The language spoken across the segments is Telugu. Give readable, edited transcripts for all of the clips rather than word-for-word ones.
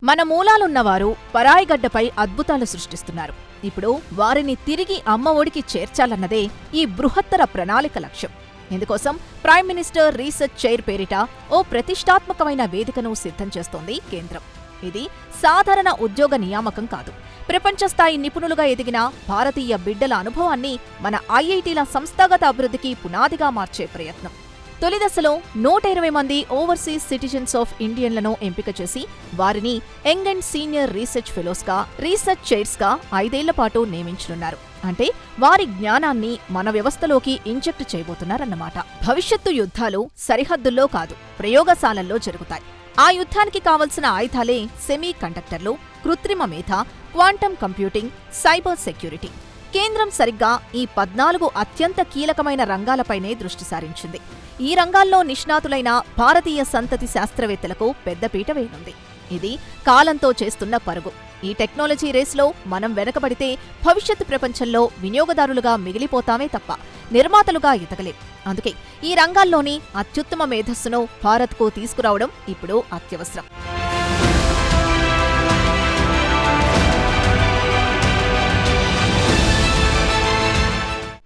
మన మూలాలున్నవారు పరాయిగడ్డపై అద్భుతాలు సృష్టిస్తున్నారు. ఇప్పుడు వారిని తిరిగి అమ్మ ఒడికి చేర్చాలన్నదే ఈ బృహత్తర ప్రణాళిక లక్ష్యం. ఇందుకోసం ప్రైమ్ మినిస్టర్ రీసెర్చ్ చైర్ పేరిట ఓ ప్రతిష్టాత్మకమైన వేదికను సిద్ధం చేస్తోంది కేంద్రం. ఇది సాధారణ ఉద్యోగ నియామకం కాదు. ప్రపంచస్థాయి నిపుణులుగా ఎదిగిన భారతీయ బిడ్డల అనుభవాన్ని మన ఐఐటీల సంస్థాగత అభివృద్ధికి పునాదిగా మార్చే ప్రయత్నం. తొలిదశలో 120 మంది ఓవర్సీస్ సిటిజన్స్ ఆఫ్ ఇండియన్లను ఎంపిక చేసి వారిని యంగ్ అండ్ సీనియర్ రీసెర్చ్ ఫెలోస్గా, రీసెర్చ్ చైర్స్గా 5 ఏళ్ల పాటు నియమించనున్నారు. అంటే వారి జ్ఞానాన్ని మన వ్యవస్థలోకి ఇంజెక్ట్ చేయబోతున్నారన్నమాట. భవిష్యత్తు యుద్ధాలు సరిహద్దుల్లో కాదు, ప్రయోగశాలల్లో జరుగుతాయి. ఆ యుద్ధానికి కావలసిన ఆయుధాలే సెమీ కండక్టర్లు, కృత్రిమ మేధ, క్వాంటమ్ కంప్యూటింగ్, సైబర్ సెక్యూరిటీ. కేంద్రం సరిగ్గా ఈ 14 అత్యంత కీలకమైన రంగాలపైనే దృష్టి సారించింది. ఈ రంగాల్లో నిష్ణాతులైన భారతీయ సంతతి శాస్త్రవేత్తలకు పెద్దపీట వేయనుంది. ఇది కాలంతో చేస్తున్న పరుగు. ఈ టెక్నాలజీ రేసులో మనం వెనకబడితే భవిష్యత్తు ప్రపంచంలో వినియోగదారులుగా మిగిలిపోతామే తప్ప నిర్మాతలుగా ఎదగలేం. అందుకే ఈ రంగాల్లోని అత్యుత్తమ మేధస్సును భారత్కు తీసుకురావడం ఇప్పుడు అత్యవసరం.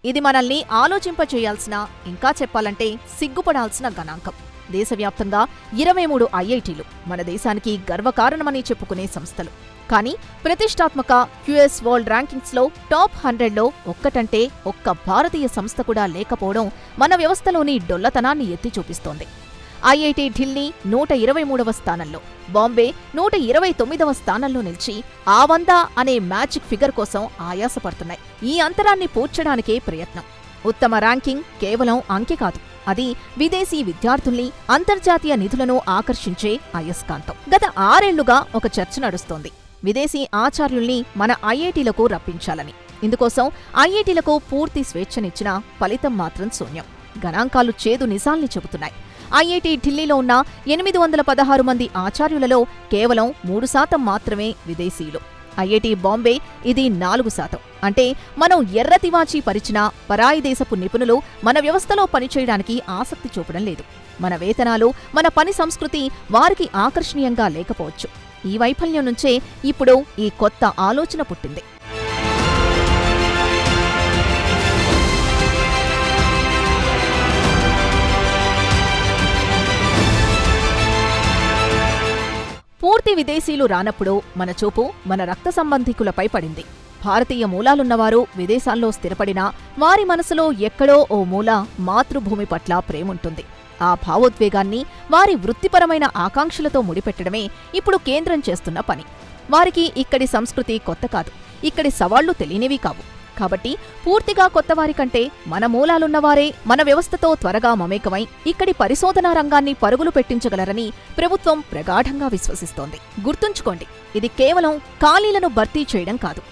ఇది మనల్ని ఆలోచింపచేయాల్సిన, ఇంకా చెప్పాలంటే సిగ్గుపడాల్సిన గణాంకం. దేశవ్యాప్తంగా 23 ఐఐటీలు మన దేశానికి గర్వకారణమని చెప్పుకునే సంస్థలు. కానీ ప్రతిష్టాత్మక క్యూఎస్ వరల్డ్ ర్యాంకింగ్స్లో టాప్ 100లో ఒక్కటంటే ఒక్క భారతీయ సంస్థ కూడా లేకపోవడం మన వ్యవస్థలోని డొల్లతనాన్ని ఎత్తి చూపిస్తోంది. ఐఐటి ఢిల్లీ 123వ స్థానంలో, బాంబే 129వ స్థానంలో నిలిచి ఆ 100 అనే మ్యాజిక్ ఫిగర్ కోసం ఆయాసపడుతున్నాయి. ఈ అంతరాన్ని పూడ్చడానికే ప్రయత్నం. ఉత్తమ ర్యాంకింగ్ కేవలం అంకె కాదు, అది విదేశీ విద్యార్థుల్ని, అంతర్జాతీయ నిధులను ఆకర్షించే అయస్కాంతం. గత 6 ఏళ్లుగా ఒక చర్చ నడుస్తోంది, విదేశీ ఆచార్యుల్ని మన ఐఐటీలకు రప్పించాలని. ఇందుకోసం ఐఐటీలకు పూర్తి స్వేచ్ఛనిచ్చినా ఫలితం మాత్రం శూన్యం. గణాంకాలు చేదు నిజాల్ని చెబుతున్నాయి. ఐఐటి ఢిల్లీలో ఉన్న 816 మంది ఆచార్యులలో కేవలం 3% మాత్రమే విదేశీయులు. ఐఐటి బాంబే ఇది 4%. అంటే మనం ఎర్రతివాచి పరిచిన పరాయి దేశపు నిపుణులు మన వ్యవస్థలో పనిచేయడానికి ఆసక్తి చూపడం లేదు. మన వేతనాలు, మన పని సంస్కృతి వారికి ఆకర్షణీయంగా లేకపోవచ్చు. ఈ వైఫల్యం నుంచే ఇప్పుడు ఈ కొత్త ఆలోచన పుట్టింది. పూర్తి విదేశీయులు రానప్పుడు మన చూపు మన రక్త సంబంధికులపై పడింది. భారతీయ మూలాలున్నవారు విదేశాల్లో స్థిరపడినా వారి మనసులో ఎక్కడో ఓ మూల మాతృభూమి పట్ల ప్రేముంటుంది. ఆ భావోద్వేగాన్ని వారి వృత్తిపరమైన ఆకాంక్షలతో ముడిపెట్టడమే ఇప్పుడు కేంద్రం చేస్తున్న పని. వారికి ఇక్కడి సంస్కృతి కొత్త కాదు, ఇక్కడి సవాళ్లు తెలియనివి కావు. కాబట్టి పూర్తిగా కొత్తవారి కంటే మన మూలాలున్నవారే మన వ్యవస్థతో త్వరగా మమేకమై ఇక్కడి పరిశోధనా రంగాన్ని పరుగులు పెట్టించగలరని ప్రభుత్వం ప్రగాఢంగా విశ్వసిస్తోంది. గుర్తుంచుకోండి, ఇది కేవలం ఖాళీలను భర్తీ చేయడం కాదు.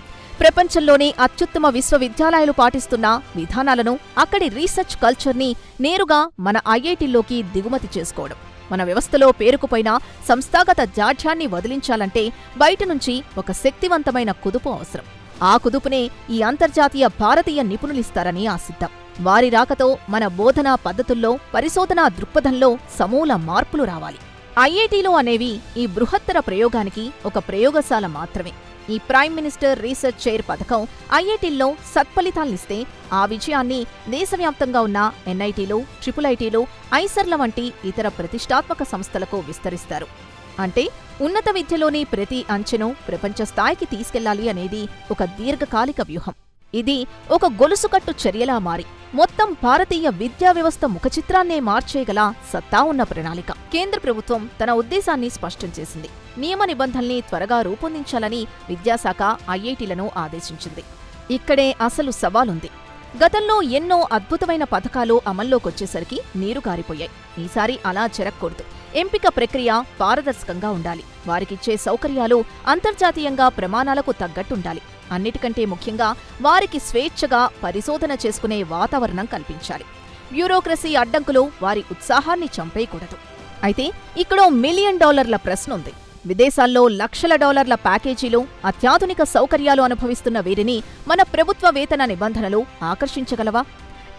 ప్రపంచంలోని అత్యుత్తమ విశ్వవిద్యాలయాలు పాటిస్తున్న విధానాలను, అక్కడి రీసెర్చ్ కల్చర్ని నేరుగా మన ఐఐటీల్లోకి దిగుమతి చేసుకోవడం. మన వ్యవస్థలో పేరుకుపోయిన సంస్థాగత జాఢ్యాన్ని వదిలించాలంటే బయట నుంచి ఒక శక్తివంతమైన కుదుపు అవసరం. ఆ కుదుపునే ఈ అంతర్జాతీయ భారతీయ నిపుణులిస్తారని ఆశిద్దాం. వారి రాకతో మన బోధనా పద్ధతుల్లో, పరిశోధనా దృక్పథంలో సమూల మార్పులు రావాలి. ఐఐటీలు అనేవి ఈ బృహత్తర ప్రయోగానికి ఒక ప్రయోగశాల మాత్రమే. ఈ ప్రైమ్ మినిస్టర్ రీసెర్చ్ చైర్ పథకం ఐఐటీల్లో సత్ఫలితాల్నిస్తే ఆ విజయాన్ని దేశవ్యాప్తంగా ఉన్న ఎన్ఐటీలు, ట్రిపుల్-ఐటీలు, ఐసర్ల వంటి ఇతర ప్రతిష్టాత్మక సంస్థలకు విస్తరిస్తారు. అంటే ఉన్నత విద్యలోని ప్రతి అంచెను ప్రపంచ స్థాయికి తీసుకెళ్లాలి అనేది ఒక దీర్ఘకాలిక వ్యూహం. ఇది ఒక గొలుసుకట్టు చర్యలా మారి మొత్తం భారతీయ విద్యా వ్యవస్థ ముఖచిత్రాన్నే మార్చేయగల సత్తా ఉన్న ప్రణాళిక. కేంద్ర ప్రభుత్వం తన ఉద్దేశాన్ని స్పష్టం చేసింది. నియమ నిబంధనల్ని త్వరగా రూపొందించాలని విద్యాశాఖ ఐఐటీలను ఆదేశించింది. ఇక్కడే అసలు సవాలుంది. గతంలో ఎన్నో అద్భుతమైన పథకాలు అమల్లోకొచ్చేసరికి నీరు కారిపోయాయి. ఈసారి అలా జరగకూడదు. ఎంపిక ప్రక్రియ పారదర్శకంగా ఉండాలి. వారికిచ్చే సౌకర్యాలు అంతర్జాతీయంగా ప్రమాణాలకు తగ్గట్టుండాలి. అన్నిటికంటే ముఖ్యంగా వారికి స్వేచ్ఛగా పరిశోధన చేసుకునే వాతావరణం కల్పించాలి. బ్యూరోక్రసీ అడ్డంకులు వారి ఉత్సాహాన్ని చంపేయకూడదు. అయితే ఇక్కడో $1 మిలియన్ ప్రశ్న ఉంది. విదేశాల్లో లక్షల డాలర్ల ప్యాకేజీలు, అత్యాధునిక సౌకర్యాలు అనుభవిస్తున్న వీరిని మన ప్రభుత్వ వేతన నిబంధనలు ఆకర్షించగలవా?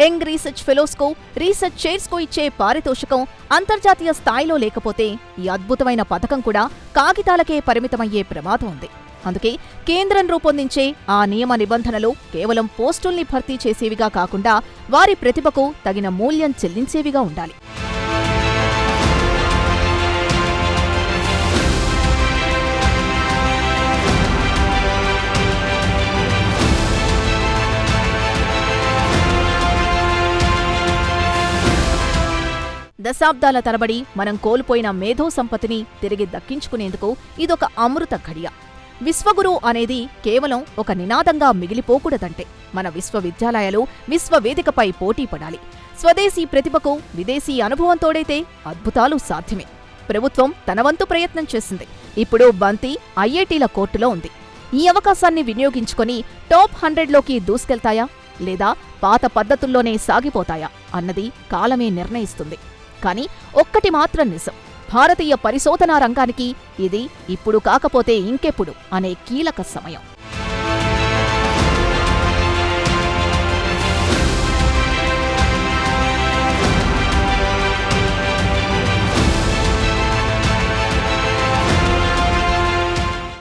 యంగ్ రీసెర్చ్ ఫెలోస్కు, రీసెర్చ్ చైర్స్కు ఇచ్చే పారితోషికం అంతర్జాతీయ స్థాయిలో లేకపోతే ఈ అద్భుతమైన పథకం కూడా కాగితాలకే పరిమితమయ్యే ప్రమాదం ఉంది. అందుకే కేంద్రం రూపొందించే ఆ నియమ నిబంధనలు కేవలం పోస్టుల్ని భర్తీ చేసేవిగా కాకుండా వారి ప్రతిభకు తగిన మూల్యం చెల్లించేవిగా ఉండాలి. దశాబ్దాల తరబడి మనం కోల్పోయిన మేధో సంపత్తిని తిరిగి దక్కించుకునేందుకు ఇదొక అమృత ఘడియ. విశ్వగురు అనేది కేవలం ఒక నినాదంగా మిగిలిపోకూడదంటే మన విశ్వవిద్యాలయాలు విశ్వవేదికపై పోటీ పడాలి. స్వదేశీ ప్రతిభకు విదేశీ అనుభవం తోడైతే అద్భుతాలు సాధ్యమే. ప్రభుత్వం తన వంతు ప్రయత్నం చేసింది. ఇప్పుడు బంతి ఐఐటీల కోర్టులో ఉంది. ఈ అవకాశాన్ని వినియోగించుకొని టాప్ 100లోకి దూసుకెళ్తాయా లేదా పాత పద్ధతుల్లోనే సాగిపోతాయా అన్నది కాలమే నిర్ణయిస్తుంది. కానీ ఒక్కటి మాత్రం నిజం, భారతీయ పరిశోధనా రంగానికి ఇది ఇప్పుడు కాకపోతే ఇంకెప్పుడు అనే కీలక సమయం.